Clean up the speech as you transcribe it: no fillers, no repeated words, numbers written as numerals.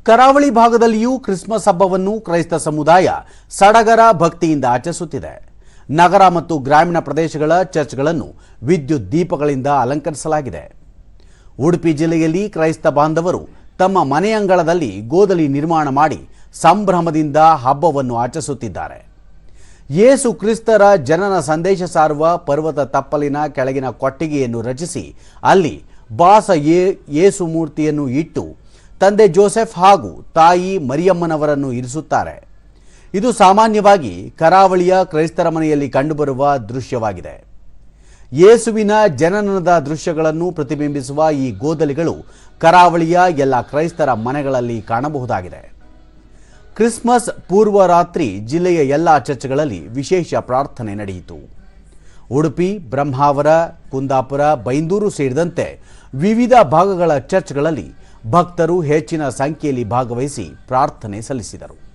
ಕರಾವಳಿ ಭಾಗದಲ್ಲಿಯೂ ಕ್ರಿಸ್ಮಸ್ ಹಬ್ಬವನ್ನು ಕ್ರೈಸ್ತ ಸಮುದಾಯ ಸಡಗರ ಭಕ್ತಿಯಿಂದ ಆಚರಿಸುತ್ತಿದೆ. ನಗರ ಮತ್ತು ಗ್ರಾಮೀಣ ಪ್ರದೇಶಗಳ ಚರ್ಚ್ಗಳನ್ನು ವಿದ್ಯುತ್ ದೀಪಗಳಿಂದ ಅಲಂಕರಿಸಲಾಗಿದೆ. ಉಡುಪಿ ಜಿಲ್ಲೆಯಲ್ಲಿ ಕ್ರೈಸ್ತ ಬಾಂಧವರು ತಮ್ಮ ಮನೆಯಂಗಳದಲ್ಲಿ ಗೋದಲಿ ನಿರ್ಮಾಣ ಮಾಡಿ ಸಂಭ್ರಮದಿಂದ ಹಬ್ಬವನ್ನು ಆಚರಿಸುತ್ತಿದ್ದಾರೆ. ಯೇಸು ಕ್ರಿಸ್ತರ ಜನನ ಸಂದೇಶ ಸಾರುವ ಪರ್ವತ ತಪ್ಪಲಿನ ಕೆಳಗಿನ ಕೊಟ್ಟಿಗೆಯನ್ನು ರಚಿಸಿ ಅಲ್ಲಿ ಬಾಸ ಯೇಸು ಮೂರ್ತಿಯನ್ನು ಇಟ್ಟು ತಂದೆ ಜೋಸೆಫ್ ಹಾಗೂ ತಾಯಿ ಮರಿಯಮ್ಮನವರನ್ನು ಇರಿಸುತ್ತಾರೆ. ಇದು ಸಾಮಾನ್ಯವಾಗಿ ಕರಾವಳಿಯ ಕ್ರೈಸ್ತರ ಮನೆಯಲ್ಲಿ ಕಂಡುಬರುವ ದೃಶ್ಯವಾಗಿದೆ. ಯೇಸುವಿನ ಜನನದ ದೃಶ್ಯಗಳನ್ನು ಪ್ರತಿಬಿಂಬಿಸುವ ಈ ಗೋದಲಿಗಳು ಕರಾವಳಿಯ ಎಲ್ಲ ಕ್ರೈಸ್ತರ ಮನೆಗಳಲ್ಲಿ ಕಾಣಬಹುದಾಗಿದೆ. ಕ್ರಿಸ್ಮಸ್ ಪೂರ್ವ ರಾತ್ರಿ ಜಿಲ್ಲೆಯ ಎಲ್ಲ ಚರ್ಚ್ಗಳಲ್ಲಿ ವಿಶೇಷ ಪ್ರಾರ್ಥನೆ ನಡೆಯಿತು. ಉಡುಪಿ, ಬ್ರಹ್ಮಾವರ, ಕುಂದಾಪುರ, ಬೈಂದೂರು ಸೇರಿದಂತೆ ವಿವಿಧ ಭಾಗಗಳ ಚರ್ಚ್ಗಳಲ್ಲಿ ಭಕ್ತರು ಹೆಚ್ಚಿನ ಸಂಖ್ಯೆಯಲ್ಲಿ ಭಾಗವಹಿಸಿ ಪ್ರಾರ್ಥನೆ ಸಲ್ಲಿಸಿದರು.